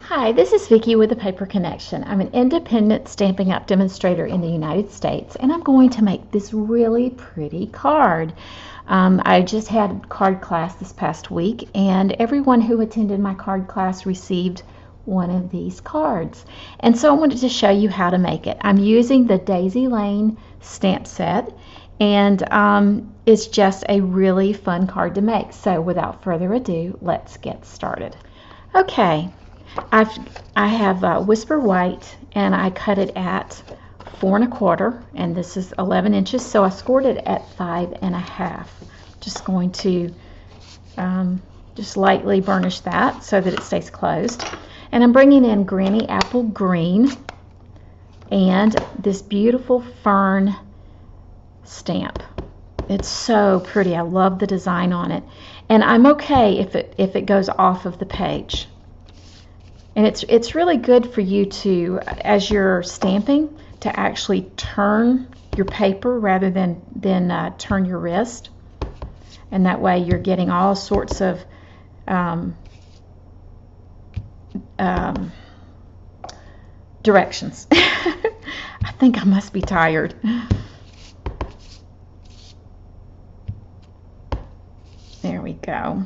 Hi, this is Vicki with the Paper Connection. I'm an independent Stampin' Up! Demonstrator in the United States, and I'm going to make this really pretty card. I just had card class this past week, and everyone who attended my card class received one of these cards. And so I wanted to show you how to make it. I'm using the Daisy Lane stamp set, and it's just a really fun card to make. So without further ado, let's get started. Okay. I have Whisper White, and I cut it at 4 1/4, and this is 11 inches, so I scored it at 5 1/2. Just going to just lightly burnish that so that it stays closed. And I'm bringing in Granny Apple Green and this beautiful fern stamp. It's so pretty. I love the design on it, and I'm okay if it goes off of the page. And it's really good for you to, as you're stamping, to actually turn your paper rather than turn your wrist. And that way you're getting all sorts of directions. I think I must be tired. There we go.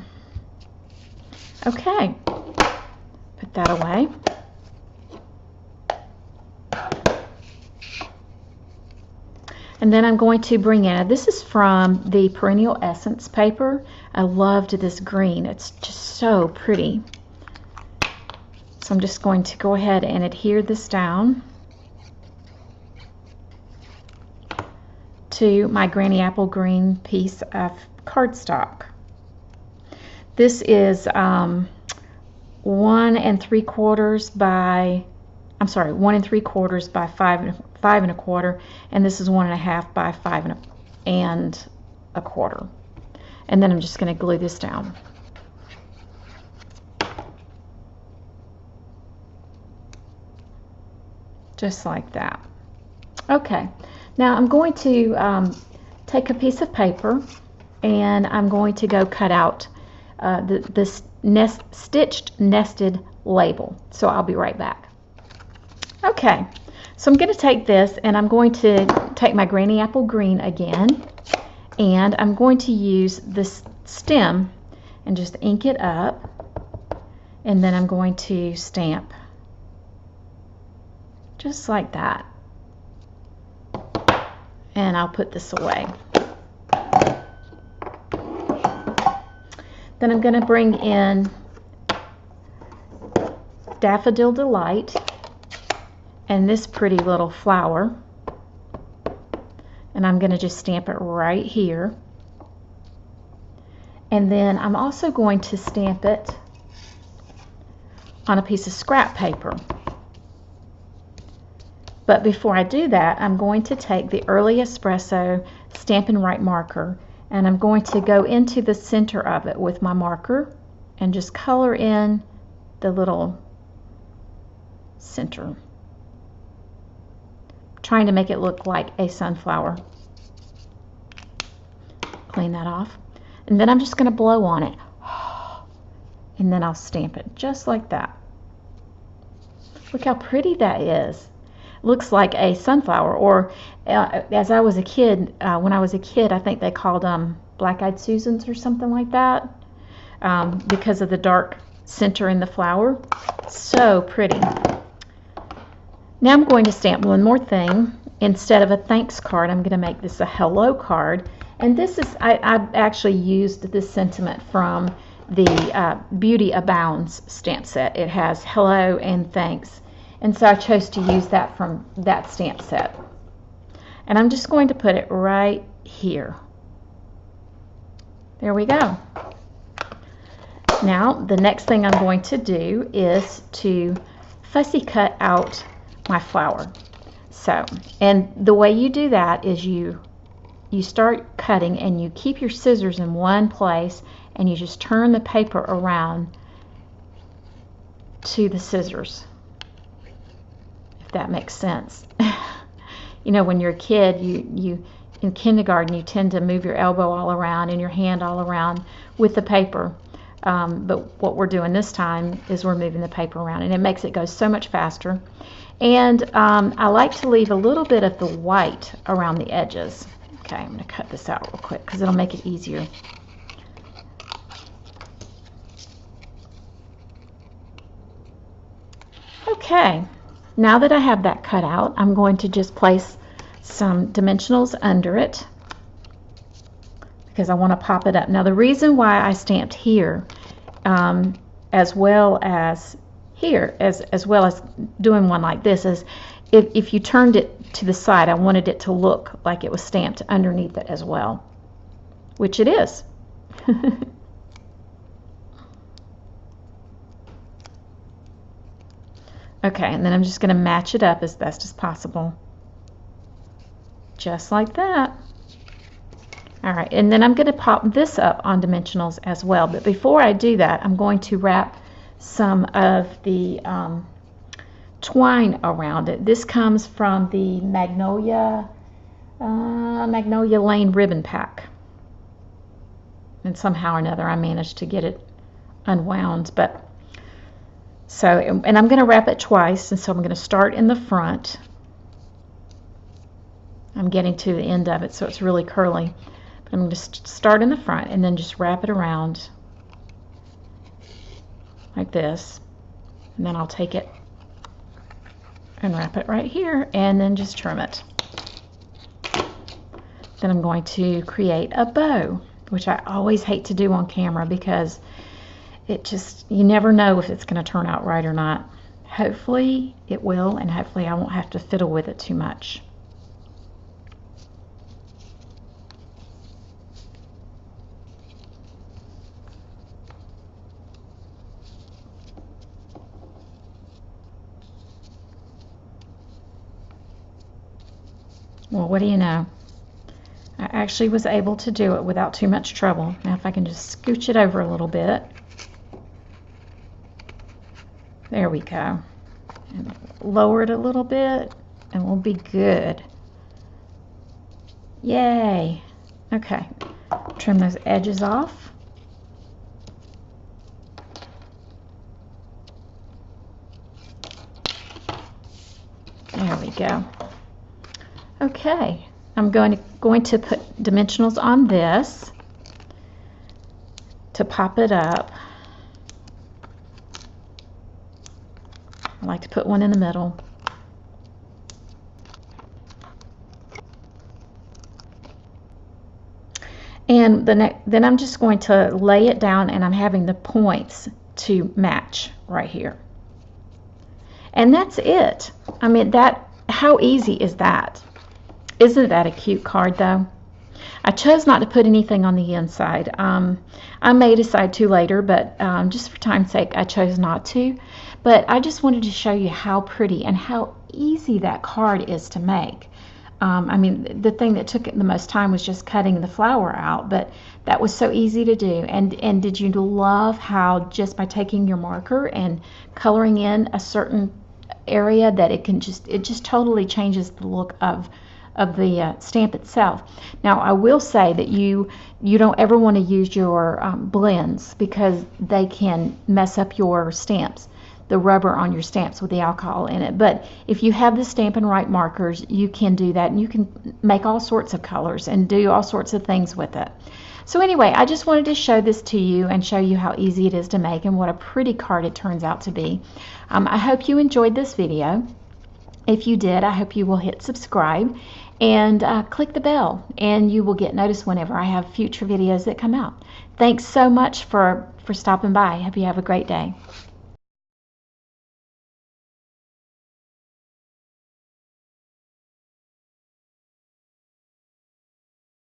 Okay. Put that away. And then I'm going to bring in, this is from the Perennial Essence paper. I loved this green. It's just so pretty. So I'm just going to go ahead and adhere this down to my Granny Apple Green piece of cardstock. This is 1 3/4 by, I'm sorry, 1 3/4 by 5 1/4, and this is 1 1/2 by 5 1/4. And then I'm just going to glue this down. Just like that. Okay, now I'm going to take a piece of paper, and I'm going to go cut out this stitched nested label. So I'll be right back. Okay, so I'm going to take this, and I'm going to take my Granny Apple Green again, and I'm going to use this stem and just ink it up, and then I'm going to stamp just like that, and I'll put this away. Then I'm going to bring in Daffodil Delight and this pretty little flower, and I'm going to just stamp it right here. And then I'm also going to stamp it on a piece of scrap paper. But before I do that, I'm going to take the Early Espresso Stampin' Right marker, and I'm going to go into the center of it with my marker and just color in the little center, trying to make it look like a sunflower. Clean that off, and then I'm just going to blow on it, and then I'll stamp it just like that. Look how pretty that is. Looks like a sunflower, or as I was a kid, when I was a kid, I think they called them black-eyed Susans or something like that, because of the dark center in the flower. So pretty. Now I'm going to stamp one more thing. Instead of a thanks card, I'm going to make this a hello card, and this is, I've actually used this sentiment from the Beauty Abounds stamp set. It has hello and thanks. And so I chose to use that from that stamp set. And I'm just going to put it right here. There we go. Now, the next thing I'm going to do is to fussy cut out my flower. So, and the way you do that is you start cutting, and you keep your scissors in one place, and you just turn the paper around to the scissors. That makes sense. You know, when you're a kid, you in kindergarten, you tend to move your elbow all around and your hand all around with the paper. But what we're doing this time is we're moving the paper around, and it makes it go so much faster. And I like to leave a little bit of the white around the edges. Okay, I'm going to cut this out real quick because it'll make it easier. Okay, now that I have that cut out, I'm going to just place some dimensionals under it because I want to pop it up. Now the reason why I stamped here as well as here, as well as doing one like this, is if you turned it to the side, I wanted it to look like it was stamped underneath it as well, which it is. Okay, and then I'm just going to match it up as best as possible. Just like that. All right, and then I'm going to pop this up on dimensionals as well. But before I do that, I'm going to wrap some of the twine around it. This comes from the Magnolia Lane ribbon pack. And somehow or another I managed to get it unwound. But so, and I'm going to wrap it twice, and so I'm going to start in the front. I'm getting to the end of it, so it's really curly. But I'm going to start in the front and then just wrap it around like this. And then I'll take it and wrap it right here and then just trim it. Then I'm going to create a bow, which I always hate to do on camera because it just, you never know if it's going to turn out right or not. Hopefully it will, and hopefully I won't have to fiddle with it too much. Well, what do you know? I actually was able to do it without too much trouble. Now if I can just scooch it over a little bit. There we go. And lower it a little bit and we'll be good. Yay! Okay, trim those edges off. There we go. Okay, I'm going to put dimensionals on this to pop it up. I like to put one in the middle. And then I'm just going to lay it down, and I'm having the points to match right here. And that's it. I mean, how easy is that? Isn't that a cute card though? I chose not to put anything on the inside. I may decide to later, but just for time's sake I chose not to. But I just wanted to show you how pretty and how easy that card is to make. I mean, the thing that took it the most time was just cutting the flower out, but that was so easy to do. And did you love how just by taking your marker and coloring in a certain area that it just totally changes the look of the stamp itself. Now I will say that you don't ever want to use your blends because they can mess up your stamps, the rubber on your stamps with the alcohol in it. But if you have the Stampin' Right markers, you can do that, and you can make all sorts of colors and do all sorts of things with it. So anyway, I just wanted to show this to you and show you how easy it is to make and what a pretty card it turns out to be. I hope you enjoyed this video. If you did, I hope you will hit subscribe and click the bell, and you will get notice whenever I have future videos that come out. Thanks so much for stopping by. I hope you have a great day.